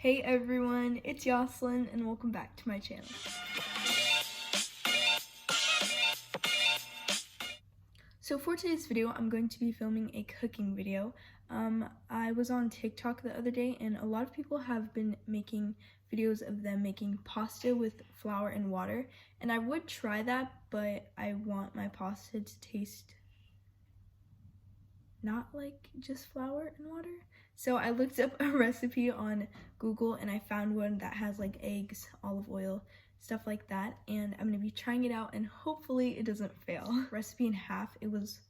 Hey everyone, it's Yoslyn and welcome back to my channel. So for today's video, I'm going to be filming a cooking video. I was on TikTok the other day and a lot of people have been making videos of them making pasta with flour and water. And I would try that, but I want my pasta to taste not like just flour and water. So I looked up a recipe on Google and I found one that has like eggs, olive oil, stuff like that, and I'm gonna be trying it out and hopefully it doesn't fail. Recipe in half. It was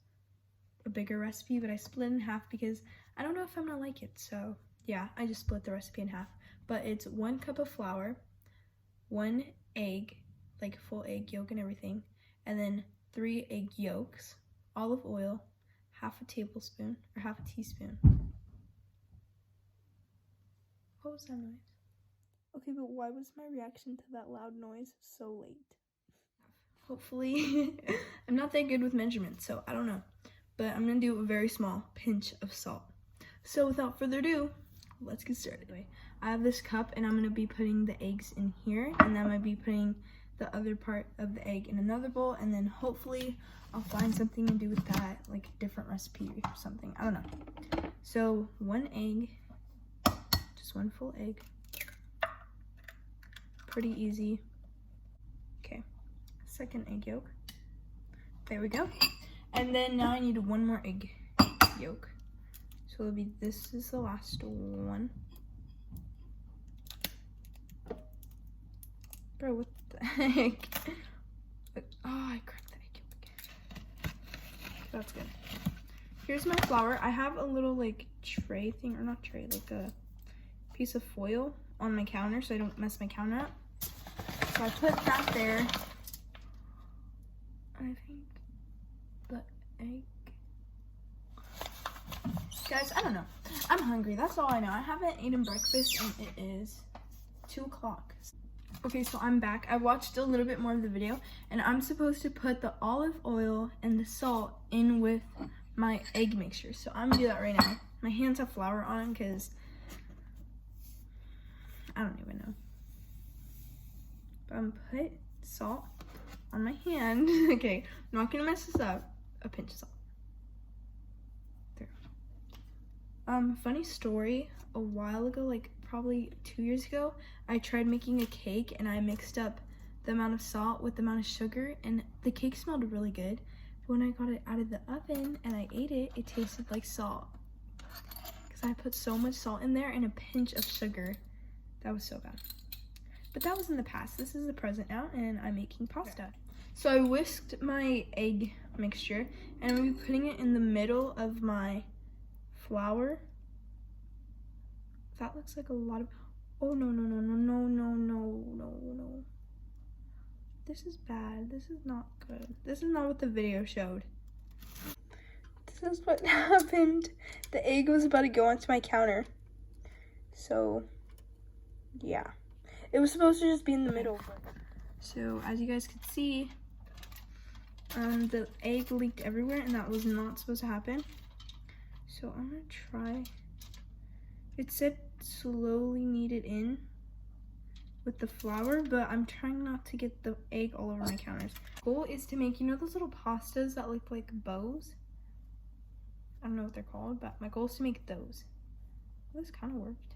a bigger recipe, but I split it in half because I don't know if I'm gonna like it. So yeah, I just split the recipe in half. But it's 1 cup of flour, 1 egg, like full egg yolk and everything, and then 3 egg yolks, olive oil, half a tablespoon or half a teaspoon. What was that noise? Okay, but why was my reaction to that loud noise so late? Hopefully, I'm not that good with measurements, so I don't know. But I'm gonna do a very small pinch of salt. So without further ado, let's get started. Anyway, I have this cup and I'm gonna be putting the eggs in here, and then I'm gonna be putting the other part of the egg in another bowl, and then hopefully I'll find something to do with that, like a different recipe or something, I don't know. So 1 egg, just 1 full egg. Pretty easy. Okay, 2nd egg yolk. There we go. And then now I need 1 more egg yolk. So it'll be, this is the last one. Bro, what the heck? Oh, I cracked the egg yolk. That's good. Here's my flour. I have a little like tray thing, or not tray, like a piece of foil on my counter so I don't mess my counter up. So I put that there. I think the egg. Guys, I don't know. I'm hungry. That's all I know. I haven't eaten breakfast and it is 2 o'clock. Okay, so I'm back. I watched a little bit more of the video and I'm supposed to put the olive oil and the salt in with my egg mixture. So I'm gonna do that right now. My hands have flour on them because I don't even know. But I'm gonna put salt on my hand. Okay, I'm not gonna mess this up. A pinch of salt. There. Funny story. A while ago, like probably 2 years ago, I tried making a cake and I mixed up the amount of salt with the amount of sugar, and the cake smelled really good. But when I got it out of the oven and I ate it, it tasted like salt. Because I put so much salt in there and a pinch of sugar. That was so bad. But that was in the past. This is the present now, and I'm making pasta. So I whisked my egg mixture, and I'm gonna be putting it in the middle of my flour. That looks like a lot of, oh no. This is bad. This is not good. This is not what the video showed. This is what happened. The egg was about to go onto my counter. So yeah, it was supposed to just be in the middle. So as you guys could see, the egg leaked everywhere and that was not supposed to happen. So I'm gonna try. It said slowly knead it in with the flour, but I'm trying not to get the egg all over my counters. Goal is to make, you know those little pastas that look like bows? I don't know what they're called, but my goal is to make those. This kind of worked.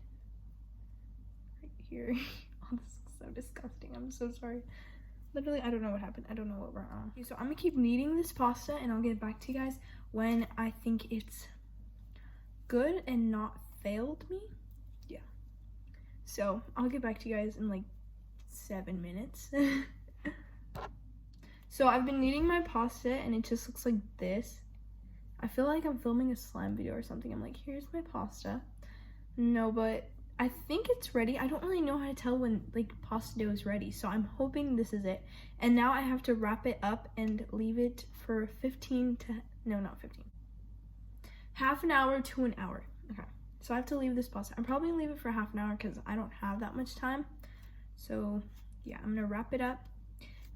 Here. Oh, this is so disgusting. I'm so sorry. Literally, I don't know what happened. I don't know what went wrong. Okay, so I'm gonna keep kneading this pasta and I'll get back to you guys when I think it's good and not failed me. Yeah. So I'll get back to you guys in like 7 minutes. So I've been kneading my pasta and it just looks like this. I feel like I'm filming a slime video or something. I'm like, here's my pasta. No, but I think it's ready. I don't really know how to tell when like pasta dough is ready, so I'm hoping this is it. And now I have to wrap it up and leave it for half an hour to an hour. Okay, so I have to leave this pasta. I'm probably gonna leave it for half an hour because I don't have that much time. So yeah, I'm gonna wrap it up.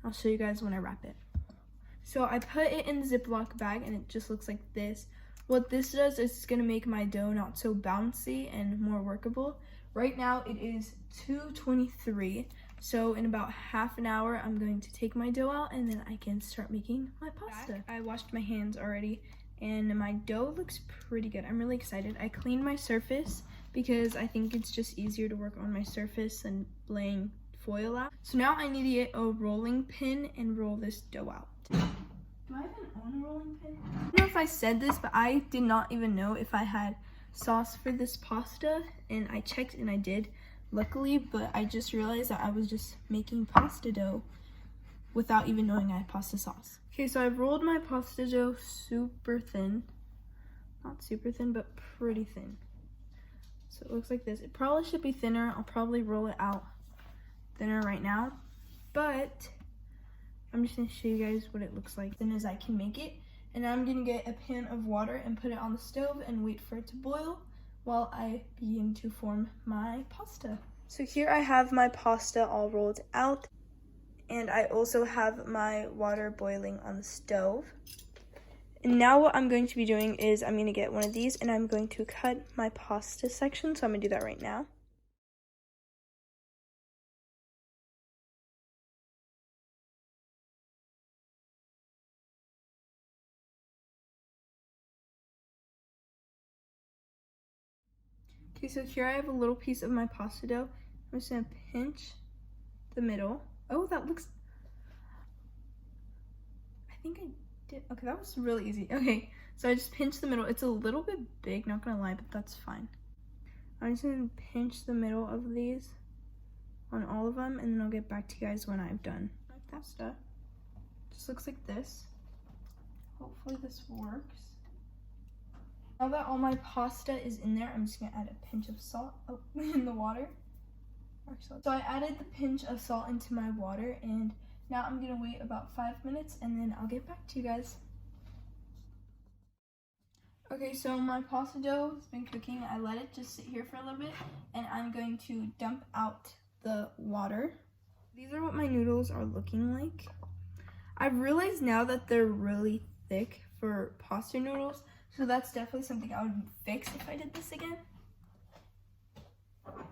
I'll show you guys when I wrap it. So I put it in the Ziploc bag and it just looks like this. What this does is it's gonna make my dough not so bouncy and more workable. Right now it is 2:23. So in about half an hour, I'm going to take my dough out and then I can start making my pasta. I washed my hands already and my dough looks pretty good. I'm really excited. I cleaned my surface because I think it's just easier to work on my surface than laying foil out. So now I need to get a rolling pin and roll this dough out. Do I even own a rolling pin? I don't know if I said this, but I did not even know if I had sauce for this pasta, and I checked and I did, luckily, but I just realized that I was just making pasta dough without even knowing I had pasta sauce. Okay, so I've rolled my pasta dough super thin. Not super thin, but pretty thin. So it looks like this. It probably should be thinner. I'll probably roll it out thinner right now, but I'm just gonna show you guys what it looks like, thin as I can make it. And now I'm gonna get a pan of water and put it on the stove and wait for it to boil while I begin to form my pasta. So here I have my pasta all rolled out, and I also have my water boiling on the stove. And now what I'm going to be doing is I'm gonna get one of these and I'm going to cut my pasta section, so I'm gonna do that right now. Okay, so here I have a little piece of my pasta dough. I'm just gonna pinch the middle. Oh, that looks, I think I did, okay, that was really easy. Okay, so I just pinched the middle. It's a little bit big, not gonna lie, but that's fine. I'm just gonna pinch the middle of these on all of them, and then I'll get back to you guys when I've done my pasta. Just looks like this. Hopefully this works. Now that all my pasta is in there, I'm just gonna add a pinch of salt in the water. So I added the pinch of salt into my water, and now I'm gonna wait about 5 minutes and then I'll get back to you guys. Okay, so my pasta dough has been cooking. I let it just sit here for a little bit, and I'm going to dump out the water. These are what my noodles are looking like. I've realized now that they're really thick for pasta noodles, so that's definitely something I would fix if I did this again. But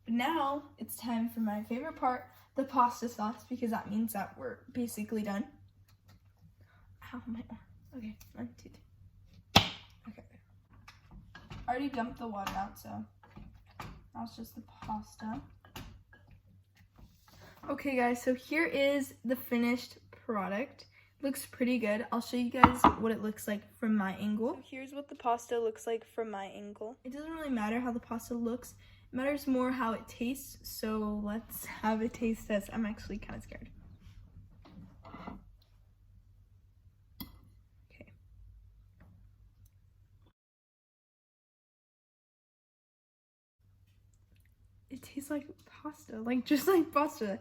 now it's time for my favorite part, the pasta sauce, because that means that we're basically done. Ow, my arm. Okay, 1, 2, 3. Okay. I already dumped the water out, so now it's just the pasta. Okay guys, so here is the finished product. Looks pretty good. I'll show you guys what it looks like from my angle. So here's what the pasta looks like from my angle. It doesn't really matter how the pasta looks. It matters more how it tastes. So let's have a taste test. I'm actually kind of scared. Okay. It tastes like pasta, like just like pasta.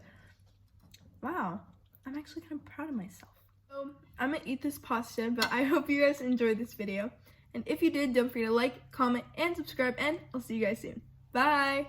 Wow, I'm actually kind of proud of myself. So I'm gonna eat this pasta, but I hope you guys enjoyed this video. And if you did, don't forget to like, comment, and subscribe, and I'll see you guys soon. Bye!